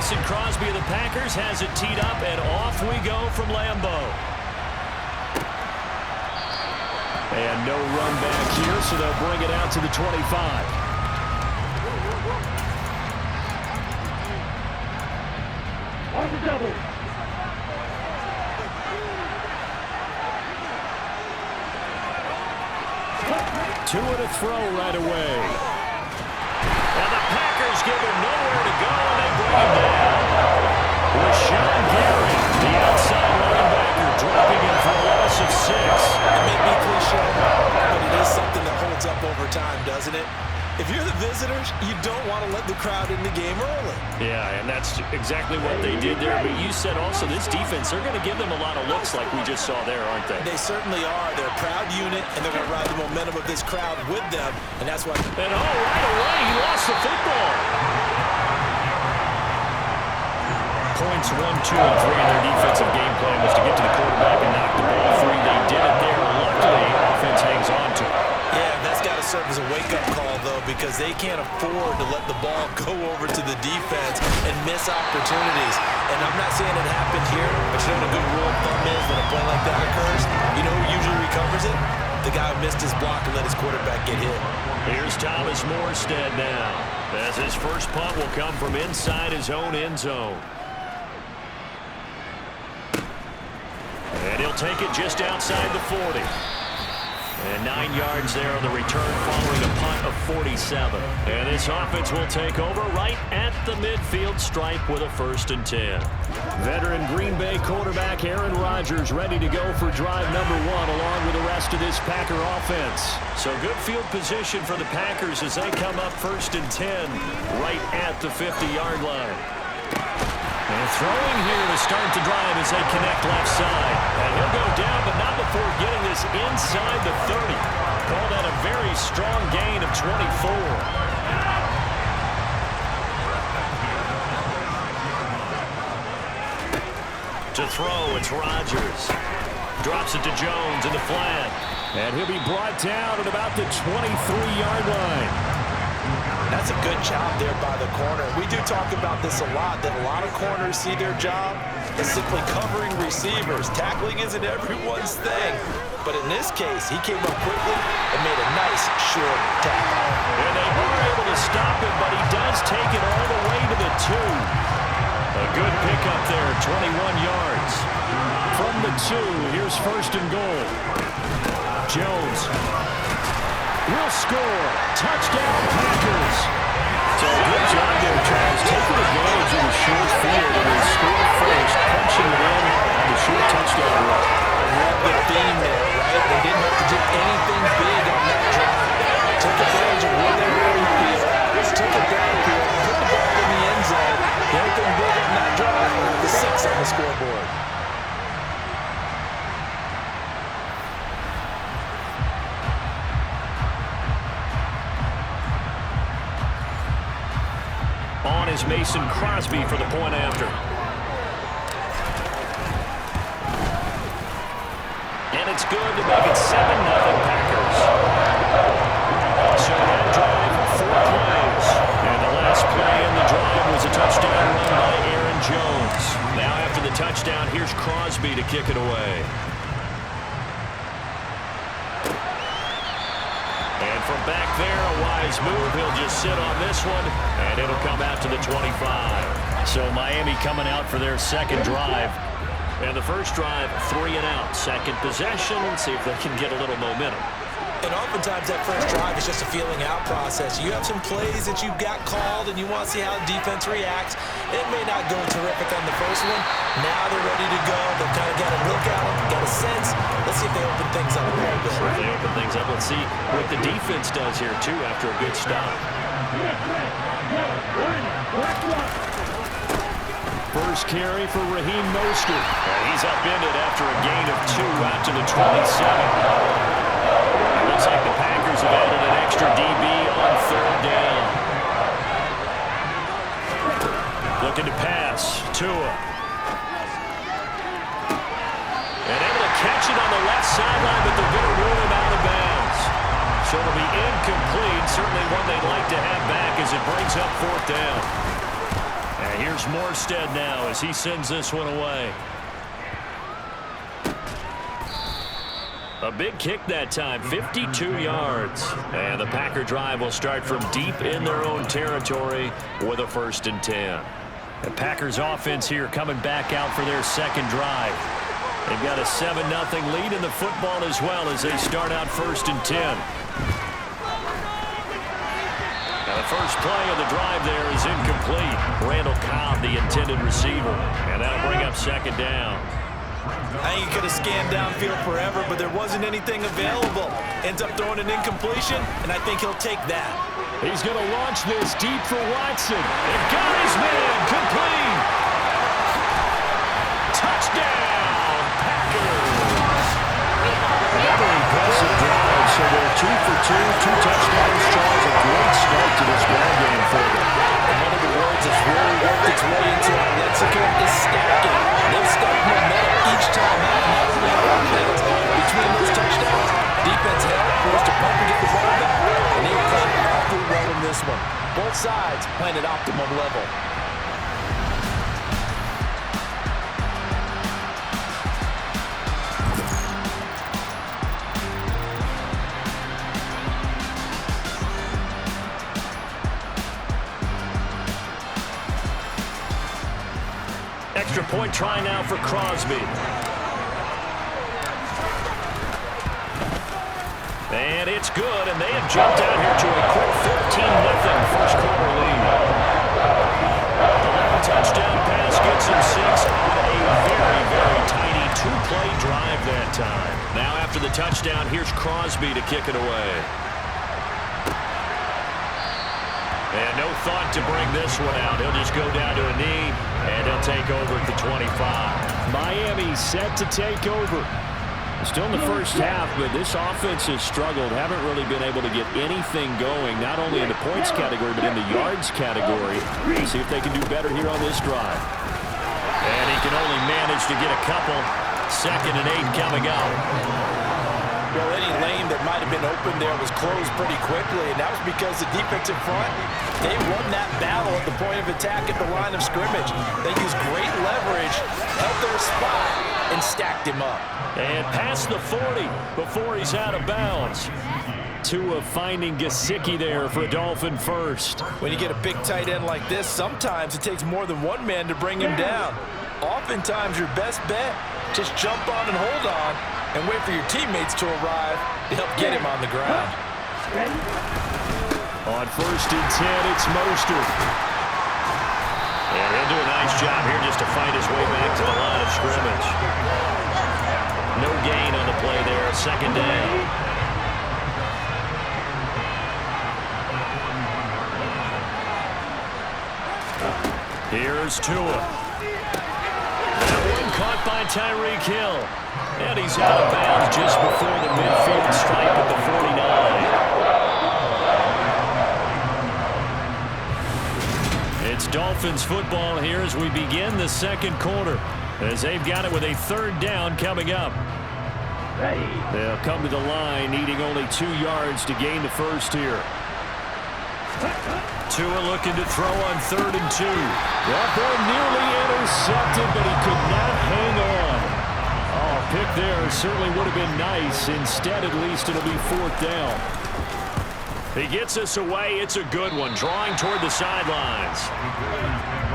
Mason Crosby of the Packers has it teed up, and off we go from Lambeau. And no run back here, so they'll bring it out to the 25. On the double. Two and a throw right away. And the Packers give him nowhere to go, and they bring him down. Rashawn Gary, the outside linebacker, dropping him for a loss of 6. It may be cliche, but it is something that holds up over time, doesn't it? If you're the visitors, you don't want to let the crowd in the game early. Yeah, and that's exactly what they did there. But you said also this defense, they're going to give them a lot of looks like we just saw there, aren't they? They certainly are. They're a proud unit, and they're going to ride the momentum of this crowd with them, and that's why. And right away, he lost the football. Points 1, 2, and 3 in their defensive game plan was to get to the quarterback and knock the ball free. They did it there. Luckily, offense hangs on to it. Yeah, that's got to serve as a wake-up call, though, because they can't afford to let the ball go over to the defense and miss opportunities. And I'm not saying it happened here, but you know what a good rule of thumb is when a play like that occurs? You know who usually recovers it? The guy who missed his block and let his quarterback get hit. Here's Thomas Morstead now, as his first punt will come from inside his own end zone. And he'll take it just outside the 40. And 9 yards there on the return following a punt of 47. And this offense will take over right at the midfield stripe with a 1st and 10. Veteran Green Bay quarterback Aaron Rodgers ready to go for drive number 1 along with the rest of this Packer offense. So good field position for the Packers as they come up 1st and 10 right at the 50-yard line. And throwing here to start the drive as they connect left side. And he'll go down, but not before getting this inside the 30. Call that a very strong gain of 24. To throw, it's Rodgers. Drops it to Jones in the flat. And he'll be brought down at about the 23-yard line. That's a good job there by the corner. We do talk about this a lot, that a lot of corners see their job as simply covering receivers. Tackling isn't everyone's thing. But in this case, he came up quickly and made a nice, short tackle. And they were able to stop him, but he does take it all the way to the 2. A good pickup there, 21 yards. From the 2, here's 1st and goal. Jones will score. Touchdown, Packers. So good job there, Charles. Taking advantage of the short field and they score first, punching it in the short touchdown run. I love the theme there, right? They didn't have to do anything big on that drive. Took advantage of where they were in the field. Took it downfield, put the ball in the end zone. Anything big on that drive, the 6 on the scoreboard. On is Mason Crosby for the point after. And it's good to make it 7-0 Packers. So that drive, 4 plays. And the last play in the drive was a touchdown run by Aaron Jones. Now after the touchdown, here's Crosby to kick it away. And from back there, a wise move. He'll just sit on this one, and it'll come out to the 25. So Miami coming out for their second drive. And the first drive, 3 and out. Second possession, see if they can get a little momentum. And oftentimes that first drive is just a feeling out process. You have some plays that you've got called and you want to see how the defense reacts. It may not go terrific on the first one. Now they're ready to go. They've kind of got a look at them, got a sense. Let's see if they open things up a little bit. If they open things up, let's see what the defense does here too after a good stop. First carry for Raheem Mostert. He's upended after a gain of 2 out to the 27. Looks like the Packers have added an extra DB on 3rd down. Looking to pass. Tua. And able to catch it on the left sideline, but they're going to rule him out of bounds. So it'll be incomplete. Certainly one they'd like to have back as it brings up 4th down. And And here's Morstead now as he sends this one away. A big kick that time, 52 yards. And the Packer drive will start from deep in their own territory with a 1st and 10. The Packers offense here coming back out for their second drive. They've got a 7-0 lead in the football as well as they start out 1st and 10. Now the first play of the drive there is incomplete. Randall Cobb, the intended receiver. And that'll bring up 2nd down. I think he could have scanned downfield forever, but there wasn't anything available. Ends up throwing an incompletion, and I think he'll take that. He's going to launch this deep for Watson. And got his man complete. Touchdown, Packers. Another impressive drive, so they're 2 for 2, 2 touchdowns. Charles, a great start to this ball game for them. And one of the words that's really worked its way into our lexicon is stacking. They've stacked momentum each time out, not only on offense. Between those touchdowns, defense held, forced to punt and get the ball back, and they played awfully well in this one. Both sides playing at optimum level. Extra point try now for Crosby. And it's good, and they have jumped out here to a quick 14-0 first quarter lead. The long touchdown pass gets him 6 on a very, very tiny 2-play drive that time. Now after the touchdown, here's Crosby to kick it away. And no thought to bring this one out. He'll just go down to a knee, and he'll take over at the 25. Miami set to take over. Still in the first half, but this offense has struggled. Haven't really been able to get anything going, not only in the points category, but in the yards category. See if they can do better here on this drive. And he can only manage to get a couple. 2nd and 8 coming up. Well, any lane that might have been open there was closed pretty quickly, and that was because the defensive front, they won that battle at the point of attack at the line of scrimmage. They used great leverage, held their spot, and stacked him up. And past the 40 before he's out of bounds. Tua finding Gesicki there for Dolphin first. When you get a big tight end like this, sometimes it takes more than one man to bring him down. Oftentimes, your best bet, just jump on and hold on and wait for your teammates to arrive to help get him on the ground. On 1st and 10, it's Mostert. And he'll do a nice job here just to find his way back to the line of scrimmage. No gain on the play there, 2nd down. Here's Tua. That one caught by Tyreek Hill. And he's out of bounds just before the midfield stripe at the 49. It's Dolphins football here as we begin the second quarter, as they've got it with a 3rd down coming up. They'll come to the line, needing only 2 yards to gain the first here. Tua looking to throw on 3rd and 2. That ball nearly intercepted, but he could not hang on. Oh, pick there certainly would have been nice. Instead, at least it'll be 4th down. He gets us away. It's a good one, drawing toward the sidelines.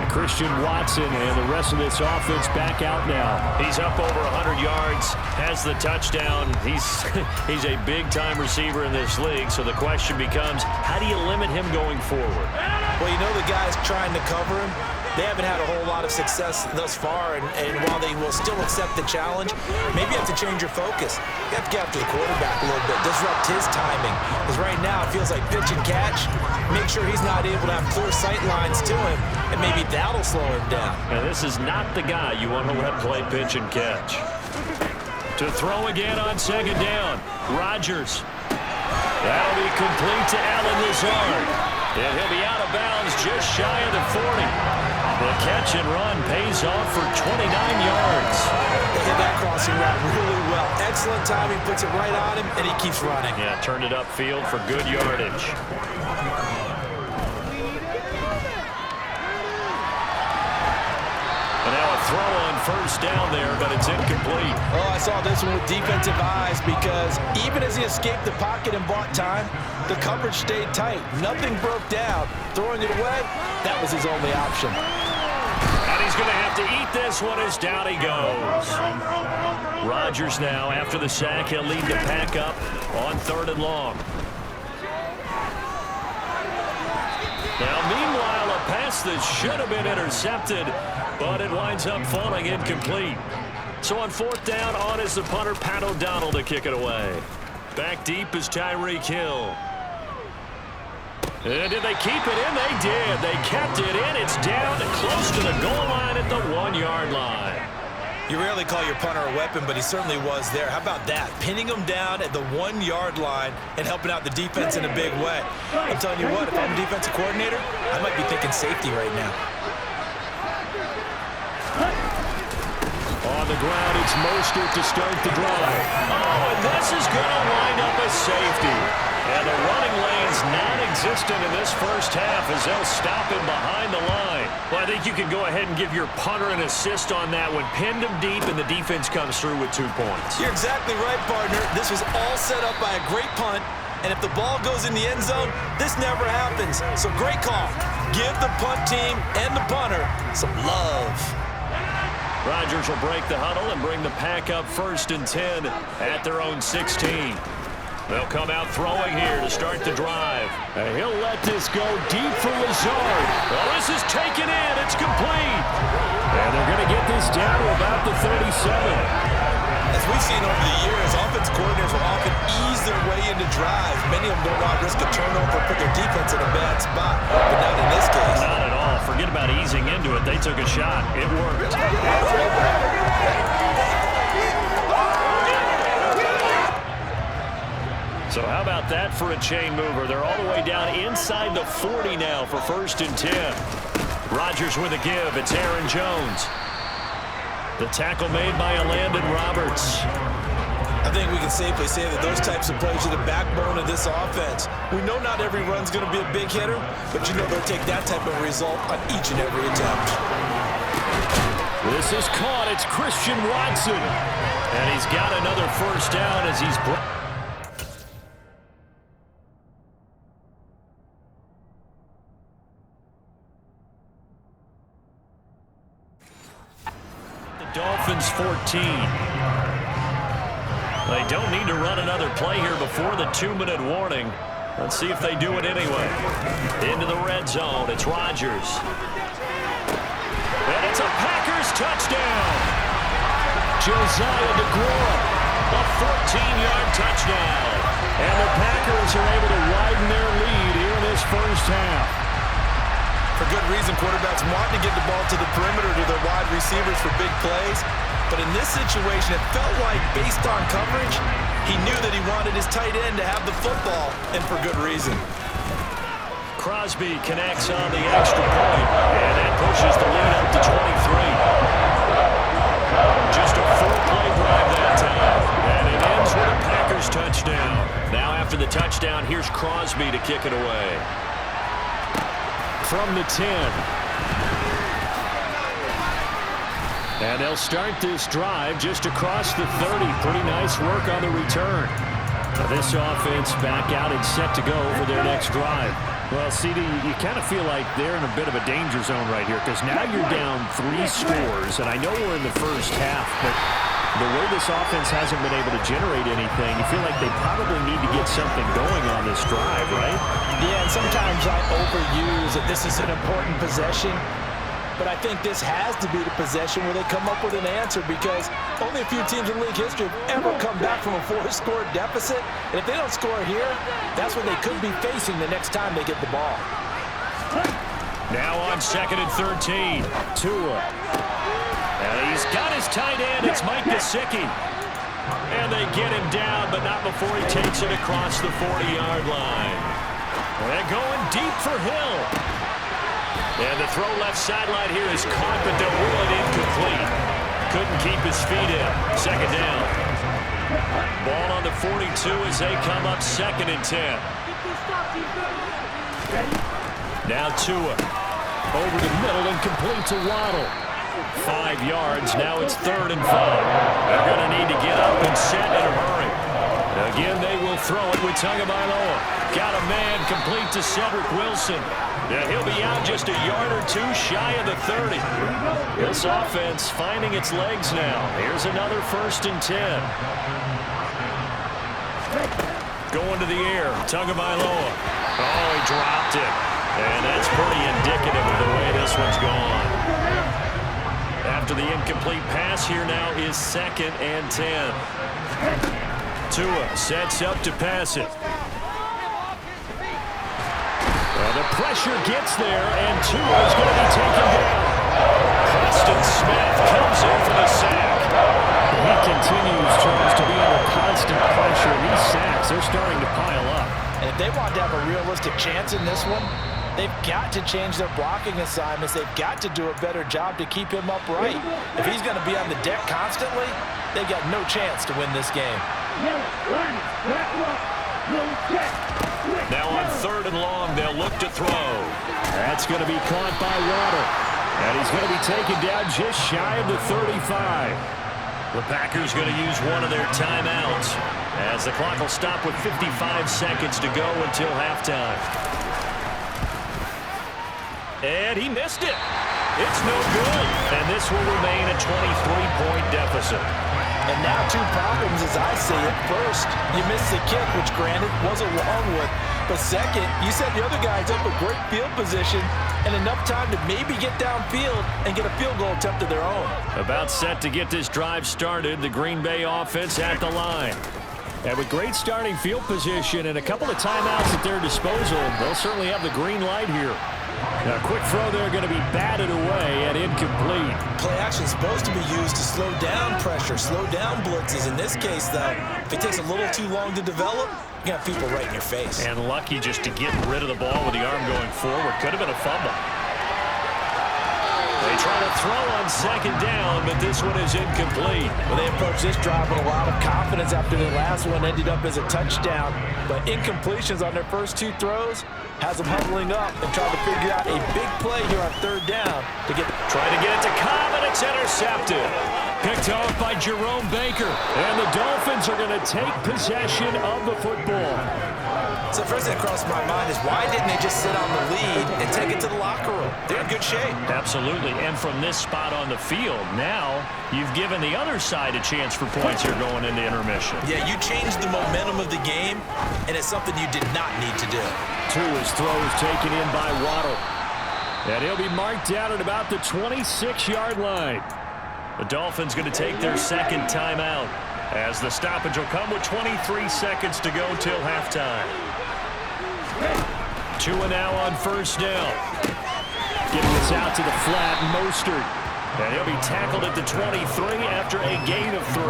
Christian Watson and the rest of this offense back out now. He's up over 100 yards, has the touchdown. He's a big-time receiver in this league, so the question becomes, how do you limit him going forward? Well, you know the guys trying to cover him, they haven't had a whole lot of success thus far, and while they will still accept the challenge, maybe you have to change your focus. You have to get after the quarterback a little bit, disrupt his timing, because right now it feels like pitch and catch. Make sure he's not able to have clear sight lines to him, and maybe that'll slow him down. Now, this is not the guy you want to let play pitch and catch. To throw again on 2nd down, Rodgers. That'll be complete to Allen Lazard. And he'll be out of bounds just shy of the 40. The catch and run pays off for 29 yards. They hit that crossing route really well. Excellent timing, puts it right on him, and he keeps running. Yeah, turned it upfield for good yardage. throw on first down there, but it's incomplete. Oh, I saw this one with defensive eyes because even as he escaped the pocket and bought time, the coverage stayed tight. Nothing broke down. Throwing it away, that was his only option. And he's going to have to eat this one as down he goes. Rodgers now, after the sack, he'll lead the pack up on 3rd and long. Now, meanwhile, a pass that should have been intercepted, but it winds up falling incomplete. So on 4th down, on is the punter, Pat O'Donnell, to kick it away. Back deep is Tyreek Hill. And did they keep it in? They did. They kept it in. It's down close to the goal line at the 1-yard line. You rarely call your punter a weapon, but he certainly was there. How about that? Pinning him down at the 1-yard line and helping out the defense in a big way. I'm telling you what, if I'm a defensive coordinator, I might be thinking safety right now. On the ground, it's Mostert to start the drive. Oh, and this is going to wind up a safety. And the running lane's non-existent in this first half as they'll stop him behind the line. Well, I think you can go ahead and give your punter an assist on that one. Pinned him deep, and the defense comes through with 2 points. You're exactly right, partner. This was all set up by a great punt, and if the ball goes in the end zone, this never happens. So great call. Give the punt team and the punter some love. Rodgers will break the huddle and bring the pack up 1st and 10 at their own 16. They'll come out throwing here to start the drive. And he'll let this go deep for Lazard. Well, this is taken in. It's complete. And they're going to get this down to about the 37. As we've seen over the years, offense coordinators will often ease their way into drives. Many of them don't want to risk a turnover or put their defense in a bad spot, but not in this case. Not at all. Forget about easing into it. They took a shot. It worked. So how about that for a chain mover? They're all the way down inside the 40 now for 1st and 10. Rodgers with a give. It's Aaron Jones. The tackle made by Landon Roberts. I think we can safely say that those types of plays are the backbone of this offense. We know not every run's going to be a big hitter, but you know they'll take that type of result on each and every attempt. This is caught. It's Christian Watson. And he's got another 1st down as he's Dolphins 14. They don't need to run another play here before the 2-minute warning. Let's see if they do it anyway. Into the red zone. It's Rodgers. And it's a Packers touchdown. Josiah DeGuara, a 14-yard touchdown. And the Packers are able to widen their lead here in this first half. For good reason, quarterbacks want to get the ball to the perimeter to their wide receivers for big plays. But in this situation, it felt like, based on coverage, he knew that he wanted his tight end to have the football, and for good reason. Crosby connects on the extra point, and that pushes the lead up to 23. Just a 4-play drive that time, and it ends with a Packers touchdown. Now after the touchdown, here's Crosby to kick it away. From the 10. And they'll start this drive just across the 30. Pretty nice work on the return. Now this offense back out and set to go for their next drive. Well, CD, you kind of feel like they're in a bit of a danger zone right here because now you're down 3 scores, and I know we're in the first half, but the way this offense hasn't been able to generate anything, you feel like they probably need to get something going on this drive, right? Yeah, and sometimes I overuse that this is an important possession, but I think this has to be the possession where they come up with an answer because only a few teams in league history have ever come back from a 4-score deficit, and if they don't score here, that's what they could be facing the next time they get the ball. Now on 2nd and 13, Tua. And he's got his tight end. It's Mike Gesicki. And they get him down, but not before he takes it across the 40-yard line. And going deep for Hill. And the throw left sideline here is caught, but they'll rule it incomplete. Couldn't keep his feet in. 2nd down. Ball on the 42 as they come up 2nd and 10. Now Tua. Over the middle and complete to Waddle. 5 yards. Now it's 3rd and 5. They're going to need to get up and set in a hurry. Again, they will throw it with Tagovailoa. Got a man complete to Cedric Wilson. Yeah, he'll be out just a yard or two shy of the 30. This offense finding its legs now. Here's another 1st and 10. Going to the air, Tagovailoa. Oh, he dropped it. And that's pretty indicative of the way this one's gone. After the incomplete pass, here now is 2nd and 10. Tua sets up to pass it. Well, the pressure gets there, and Tua is going to be taken down. Preston Smith comes in for the sack. He continues, Charles, to be under constant pressure. These sacks, they're starting to pile up. And if they want to have a realistic chance in this one, they've got to change their blocking assignments. They've got to do a better job to keep him upright. If he's going to be on the deck constantly, they've got no chance to win this game. Now on 3rd and long, they'll look to throw. That's going to be caught by Waddle. And he's going to be taken down just shy of the 35. The Packers going to use one of their timeouts as the clock will stop with 55 seconds to go until halftime. And he missed it. It's no good. And this will remain a 23-point deficit. And now 2 problems as I see it. First, you missed the kick, which granted was a long one. But second, you set the other guys up a great field position and enough time to maybe get downfield and get a field goal attempt of their own. About set to get this drive started, the Green Bay offense at the line. And with great starting field position and a couple of timeouts at their disposal, they'll certainly have the green light here. Now, a quick throw there going to be batted away and incomplete. Play action is supposed to be used to slow down pressure, slow down blitzes. In this case, though, if it takes a little too long to develop, you got people right in your face. And lucky just to get rid of the ball with the arm going forward. Could have been a fumble. They try to throw on 2nd down, but this one is incomplete. Well, they approached this drive with a lot of confidence after the last one ended up as a touchdown. But incompletions on their first 2 throws has them huddling up and trying to figure out a big play here on 3rd down to get. Trying to get it to Cobb, and it's intercepted. Picked off by Jerome Baker. And the Dolphins are going to take possession of the football. So the first thing that crossed my mind is why didn't they just sit on the lead and take it to the locker room? They're in good shape. Absolutely. And from this spot on the field, now you've given the other side a chance for points here going into intermission. Yeah, you changed the momentum of the game, and it's something you did not need to do. Tua's throw is taken in by Waddle. And he'll be marked down at about the 26-yard line. The Dolphins going to take their 2nd timeout as the stoppage will come with 23 seconds to go till halftime. Tua now on 1st down. Getting this out to the flat, Mostert. And he'll be tackled at the 23 after a gain of 3.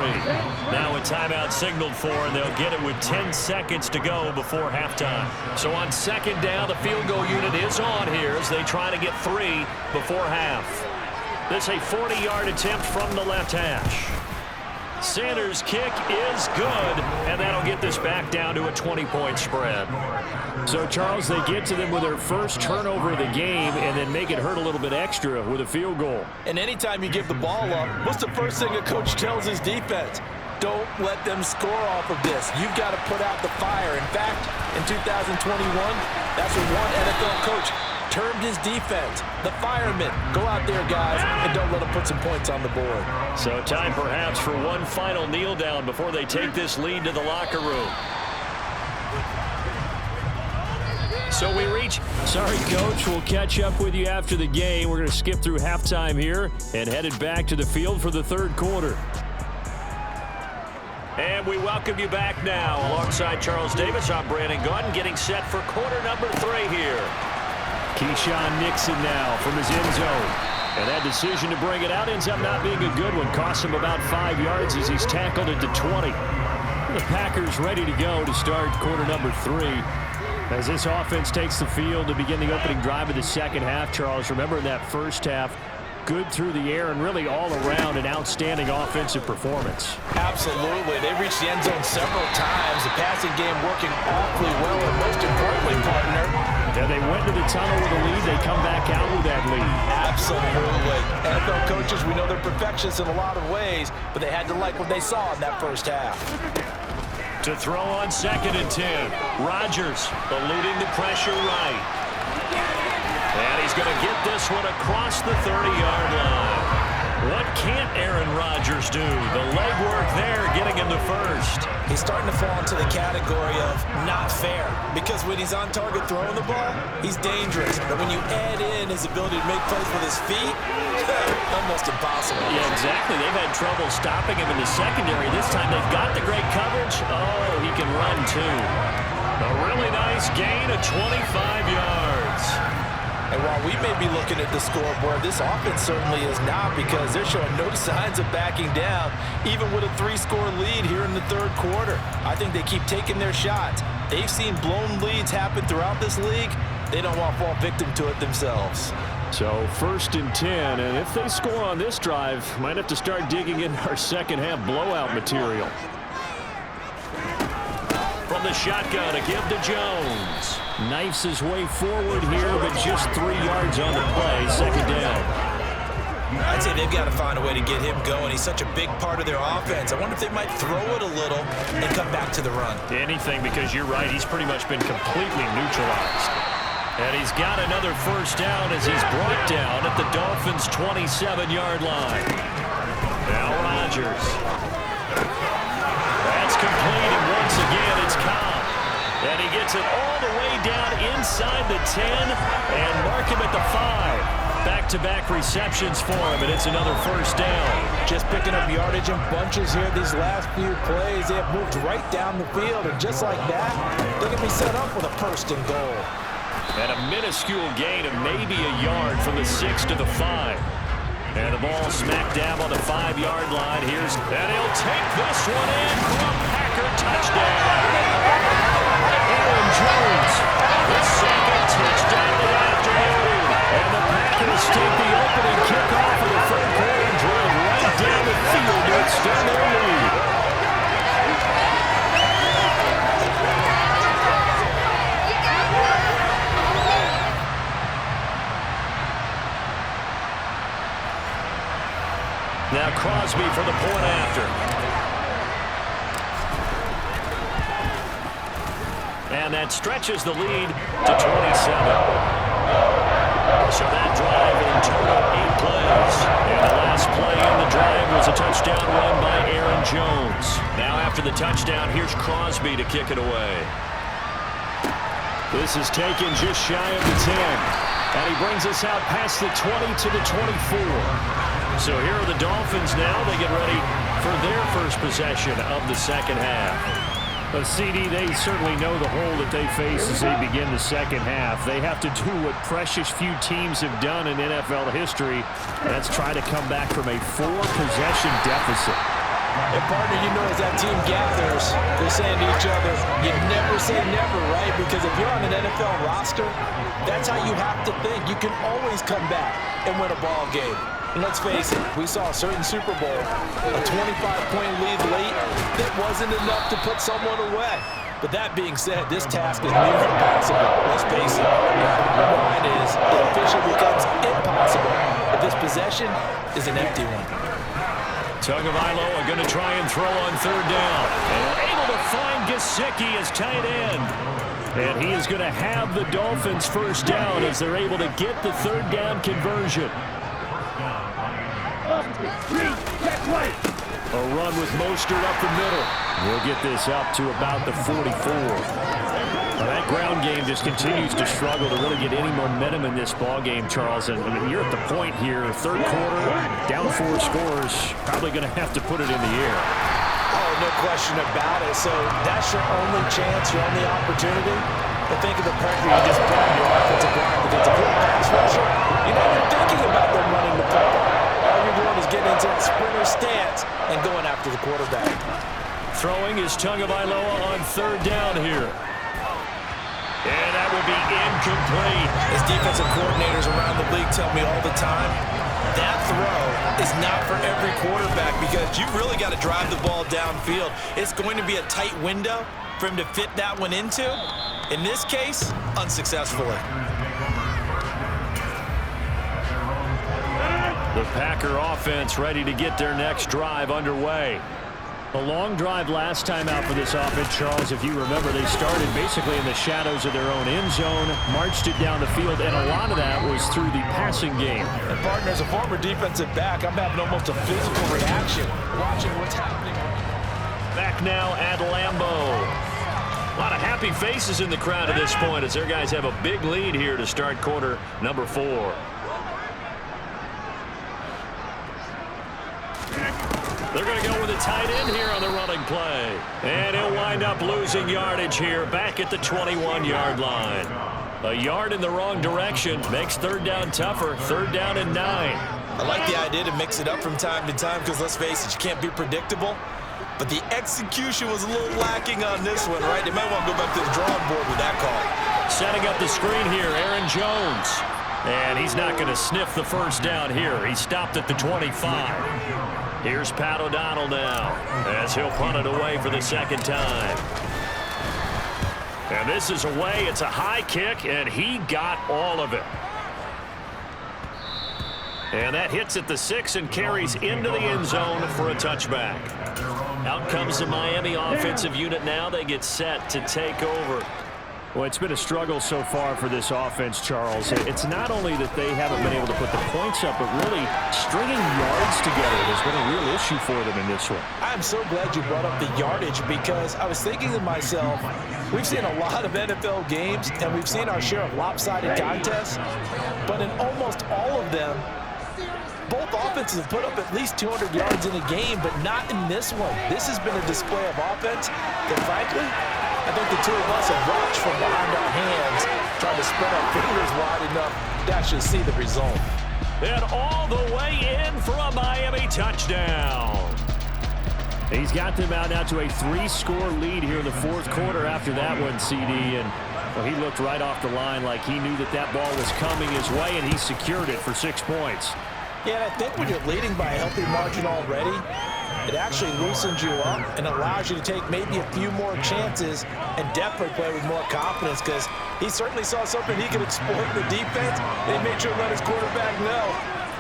Now a timeout signaled for, and they'll get it with 10 seconds to go before halftime. So on 2nd down, the field goal unit is on here as they try to get 3 before half. This a 40-yard attempt from the left hash. Sanders' kick is good, and that'll get this back down to a 20-point spread. So, Charles, they get to them with their first turnover of the game and then make it hurt a little bit extra with a field goal. And anytime you give the ball up, what's the first thing a coach tells his defense? Don't let them score off of this. You've got to put out the fire. In fact, in 2021, that's what one NFL coach termed his defense, the firemen. Go out there, guys, and don't let them put some points on the board. So time perhaps for one final kneel down before they take this lead to the locker room. So we reach. Sorry, Coach. We'll catch up with you after the game. We're going to skip through halftime here and headed back to the field for the 3rd quarter. And we welcome you back now. Alongside Charles Davis, I'm Brandon Gunn, getting set for quarter number 3 here. Keyshawn Nixon now from his end zone. And that decision to bring it out ends up not being a good one. Costs him about 5 yards as he's tackled it to 20. The Packers ready to go to start quarter number 3. As this offense takes the field to begin the opening drive of the second half, Charles, remember in that first half, good through the air and really all around an outstanding offensive performance. Absolutely. They reached the end zone several times. The passing game working awfully well, and most importantly, partner, Yeah, they went to the tunnel with a lead. They come back out with that lead. Absolutely. NFL coaches, we know they're perfectionists in a lot of ways, but they had to like what they saw in that first half. To throw on 2nd and 10. Rodgers eluding the pressure right. And he's going to get this one across the 30-yard line. What can't Aaron Rodgers do? The legwork there getting him the first. He's starting to fall into the category of not fair, because when he's on target throwing the ball, he's dangerous. But when you add in his ability to make plays with his feet, almost impossible. Yeah, exactly. They've had trouble stopping him in the secondary. This time they've got the great coverage. Oh, he can run too. A really nice gain of 25 yards. And while we may be looking at the scoreboard, this offense certainly is not, because they're showing no signs of backing down, even with a 3-score lead here in the third quarter. I think they keep taking their shots. They've seen blown leads happen throughout this league. They don't want to fall victim to it themselves. So 1st and 10, and if they score on this drive, might have to start digging in our second half blowout material. From the shotgun, a give to Jones. Knifes his way forward here, but just 3 yards on the play. 2nd down. I'd say they've got to find a way to get him going. He's such a big part of their offense. I wonder if they might throw it a little and come back to the run. Anything, because you're right, he's pretty much been completely neutralized. And he's got another first down as he's brought down at the Dolphins' 27-yard line. Now Rodgers. That's complete, and once again it's Cobb. And he gets it all the way down inside the 10 and mark him at the 5. Back-to-back receptions for him, and it's another first down. Just picking up yardage in bunches here these last few plays. They have moved right down the field, and just like that, they can be set up with a 1st and goal. And a minuscule gain of maybe a yard from the 6 to the 5. And the ball smack dab on the 5-yard line. And he'll take this one in for a Packer touchdown. Aaron Jones, the 2nd touchdown of the afternoon. And the Packers take the opening kickoff of the third quarter and drive right down the field to extend their lead. Now Crosby for the point after. And that stretches the lead to 27. So that drive in total 8 plays. And the last play in the drive was a touchdown run by Aaron Jones. Now after the touchdown, here's Crosby to kick it away. This is taken just shy of the 10. And he brings us out past the 20 to the 24. So here are the Dolphins now. They get ready for their first possession of the second half. But CD, they certainly know the hole that they face as they begin the second half. They have to do what precious few teams have done in NFL history. That's try to come back from a 4-possession deficit. And partner, you know, as that team gathers, they're saying to each other, you never say never, right? Because if you're on an NFL roster, that's how you have to think. You can always come back and win a ball game. And let's face it, we saw a certain Super Bowl, a 25-point lead late, that wasn't enough to put someone away. But that being said, this task is near impossible. Let's face it, the bottom line is it officially becomes impossible if this possession is an empty one. Tagovailoa going to try and throw on 3rd down. And able to find Gesicki as tight end. And he is going to have the Dolphins first down as they're able to get the 3rd down conversion. A run with Mostert up the middle. We'll get this up to about the 44. Well, that ground game just continues to struggle to really get any momentum in this ball game, Charles. And I mean, you're at the point here, third quarter, down 4 scores, probably going to have to put it in the air. Oh, no question about it. So that's your only chance, your only opportunity. But think of the pressure you just put on your offensive line against a good pass rusher. You're not even thinking about them running the football. All you're doing is getting into that sprinter stance and going after the quarterback. Throwing is Tagovailoa on 3rd down here. And that will be incomplete. As defensive coordinators around the league tell me all the time, that throw is not for every quarterback because you really got to drive the ball downfield. It's going to be a tight window for him to fit that one into. In this case, unsuccessfully. The Packer offense ready to get their next drive underway. A long drive last time out for this offense, Charles. If you remember, they started basically in the shadows of their own end zone, marched it down the field, and a lot of that was through the passing game. And partner, as a former defensive back, I'm having almost a physical reaction watching what's happening. Back now at Lambeau. A lot of happy faces in the crowd at this point as their guys have a big lead here to start quarter number 4. They're going to go with a tight end here on the running play. And he'll wind up losing yardage here back at the 21-yard line. A yard in the wrong direction makes third down tougher. Third down and 9. I like the idea to mix it up from time to time because, let's face it, you can't be predictable. But the execution was a little lacking on this one, right? They might want to go back to the drawing board with that call. Setting up the screen here, Aaron Jones. And he's not going to sniff the first down here. He stopped at the 25. Here's Pat O'Donnell now as he'll punt it away for the second time. And this is away. It's a high kick, and he got all of it. And that hits at the 6 and carries into the end zone for a touchback. Out comes the Miami offensive unit now. They get set to take over. Well, it's been a struggle so far for this offense, Charles. It's not only that they haven't been able to put the points up, but really stringing yards together has been a real issue for them in this one. I'm so glad you brought up the yardage because I was thinking to myself, we've seen a lot of NFL games and we've seen our share of lopsided contests, but in almost all of them, both offenses have put up at least 200 yards in a game, but not in this one. This has been a display of offense that, frankly, I think the two of us have watched from behind our hands, trying to spread our fingers wide enough to actually see the result. And all the way in for a Miami touchdown. He's got them out now to a 3-score lead here in the fourth quarter after that one, CD. And well, he looked right off the line like he knew that that ball was coming his way, and he secured it for 6 points. Yeah, and I think when you're leading by a healthy margin already, it actually loosens you up and allows you to take maybe a few more chances and definitely play with more confidence because he certainly saw something he could exploit in the defense, and he made sure to let his quarterback know,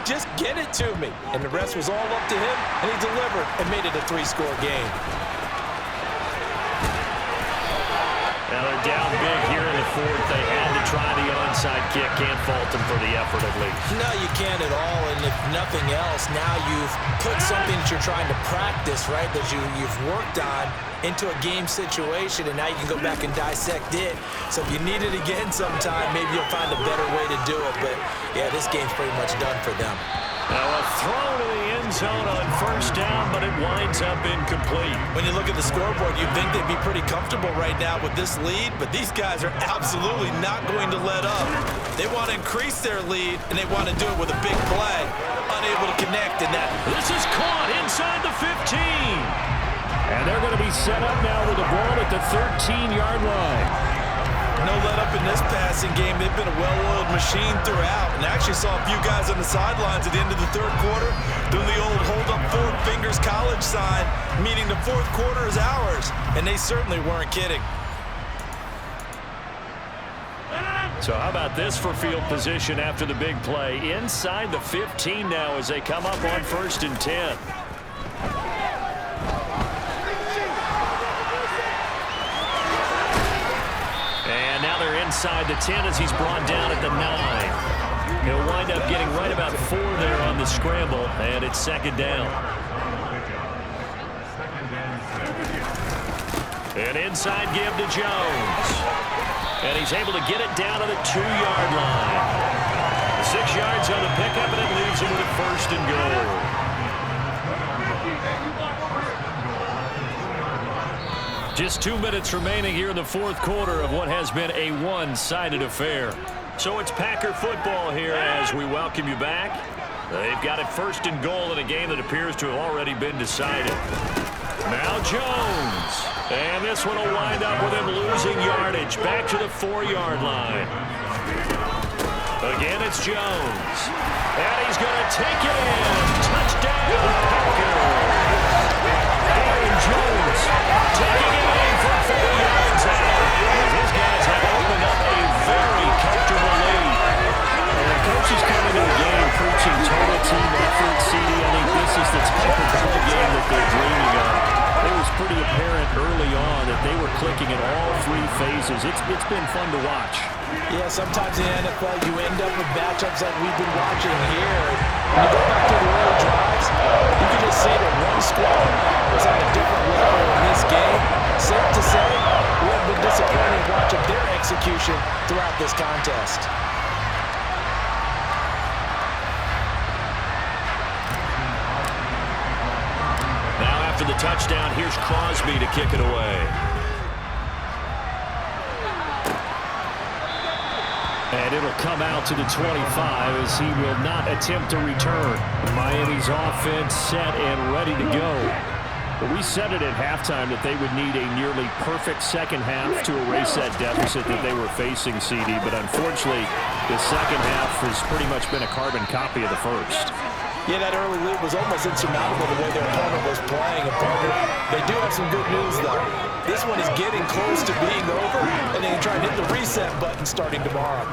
just get it to me. And the rest was all up to him, and he delivered and made it a 3-score game. Now they're down big here in the fourth. They had to try the onside kick. Can't fault them for the effort at least. No, you can't at all. And if nothing else, now you've put something that you're trying to practice, right, that you've worked on into a game situation, and now you can go back and dissect it. So if you need it again sometime, maybe you'll find a better way to do it. But, yeah, this game's pretty much done for them. Now a throw to the end zone on first down, but it winds up incomplete. When you look at the scoreboard, you'd think they'd be pretty comfortable right now with this lead, but these guys are absolutely not going to let up. They want to increase their lead, and they want to do it with a big play. Unable to connect, and that. This is caught inside the 15. And they're going to be set up now with the ball at the 13-yard line. No let up in this passing game. They've been a well-oiled machine throughout, and actually saw a few guys on the sidelines at the end of the third quarter doing the old hold up 4 fingers college sign, meaning the fourth quarter is ours, and they certainly weren't kidding. So how about this for field position after the big play? Inside the 15 now as they come up on 1st and 10. And now they're inside the 10 as he's brought down at the 9. He'll wind up getting right about 4 there on the scramble, and it's 2nd down. An inside give to Jones. And he's able to get it down to the 2-yard line. 6 yards on the pickup, and it leaves him with a 1st and goal. Just 2 minutes remaining here in the fourth quarter of what has been a one-sided affair. So it's Packer football here as we welcome you back. They've got it 1st and goal in a game that appears to have already been decided. Now Jones. And this one will wind up with him losing yardage back to the 4-yard line. Again, it's Jones. And he's going to take it in. Touchdown, Packers. Aaron Jones taking it in for 4 yards out. As his guys have opened up a very comfortable lead. And the coach is coming to the game preaching total team effort. CD, I think this is the type of play game that they're dreaming of. It was pretty apparent early on that they were clicking in all 3 phases. It's been fun to watch. Yeah, sometimes in the NFL you end up with matchups like we've been watching here. When you go back to the early drives, you can just see that one squad was on a different level in this game. Safe to say, we have been disappointed watching their execution throughout this contest. Now after the touchdown, here's Crosby to kick it away. And it'll come out to the 25 as he will not attempt to return. Miami's offense set and ready to go. But we said it at halftime that they would need a nearly perfect second half to erase that deficit that they were facing, CD. But unfortunately, the second half has pretty much been a carbon copy of the first. Yeah, that early lead was almost insurmountable the way their opponent was playing. And partner, they do have some good news, though. This one is getting close to being over, and they can try and hit the reset button starting tomorrow.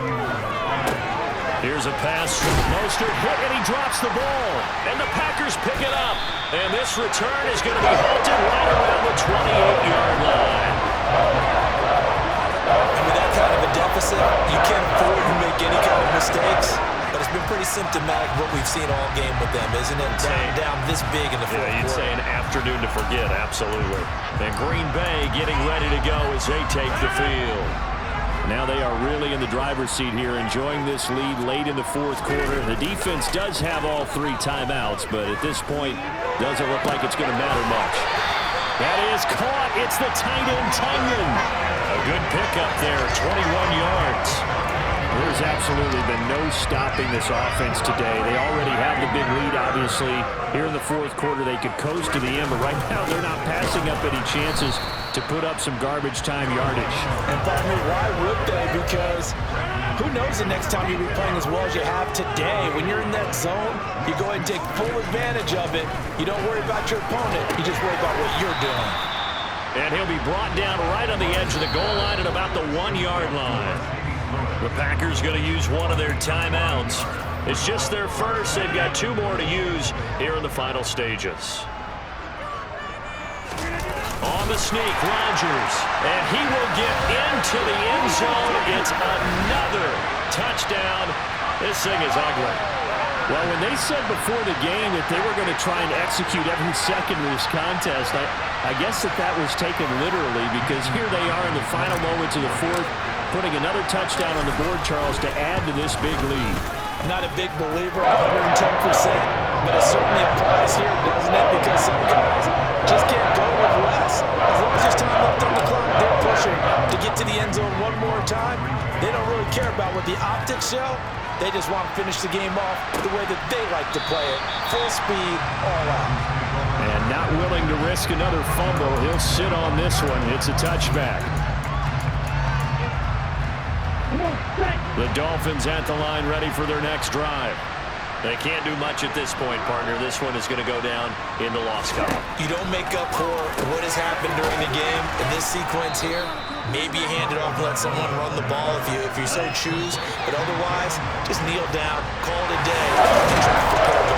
Here's a pass from Mostert, hit, and he drops the ball. And the Packers pick it up. And this return is going to be halted right around the 28-yard line. And with that kind of a deficit, you can't afford to make any kind of mistakes. But it's been pretty symptomatic of what we've seen all game with them, isn't it? Down this big in the fourth quarter. You'd say an afternoon to forget, absolutely. And Green Bay getting ready to go as they take the field. Now they are really in the driver's seat here, enjoying this lead late in the fourth quarter. The defense does have all 3 timeouts, but at this point, doesn't look like it's going to matter much. That is caught. It's the tight end, Tynan. A good pickup there, 21 yards. There's absolutely been no stopping this offense today. They already have the big lead, obviously. Here in the fourth quarter, they could coast to the end, but right now they're not passing up any chances to put up some garbage time yardage. And partner, why would they? Because who knows the next time you'll be playing as well as you have today. When you're in that zone, you go ahead and take full advantage of it. You don't worry about your opponent. You just worry about what you're doing. And he'll be brought down right on the edge of the goal line at about the 1-yard line. The Packers going to use one of their timeouts. It's just their first. They've got 2 more to use here in the final stages. On the sneak, Rodgers. And he will get into the end zone. It's another touchdown. This thing is ugly. Well, when they said before the game that they were going to try and execute every second of this contest, I guess that was taken literally, because here they are in the final moments of the fourth, putting another touchdown on the board, Charles, to add to this big lead. I'm not a big believer, 110%, but it certainly applies here, doesn't it? Because some guys just can't go with less. As long as there's time left on the clock, they're pushing to get to the end zone one more time. They don't really care about what the optics show. They just want to finish the game off the way that they like to play it. Full speed, all out. And not willing to risk another fumble. He'll sit on this one. It's a touchback. The Dolphins at the line, ready for their next drive. They can't do much at this point, partner. This one is going to go down in the loss column. You don't make up for what has happened during the game in this sequence here. Maybe you hand it off and let someone run the ball if you so choose. But otherwise, just kneel down, call it a day, and try to prepare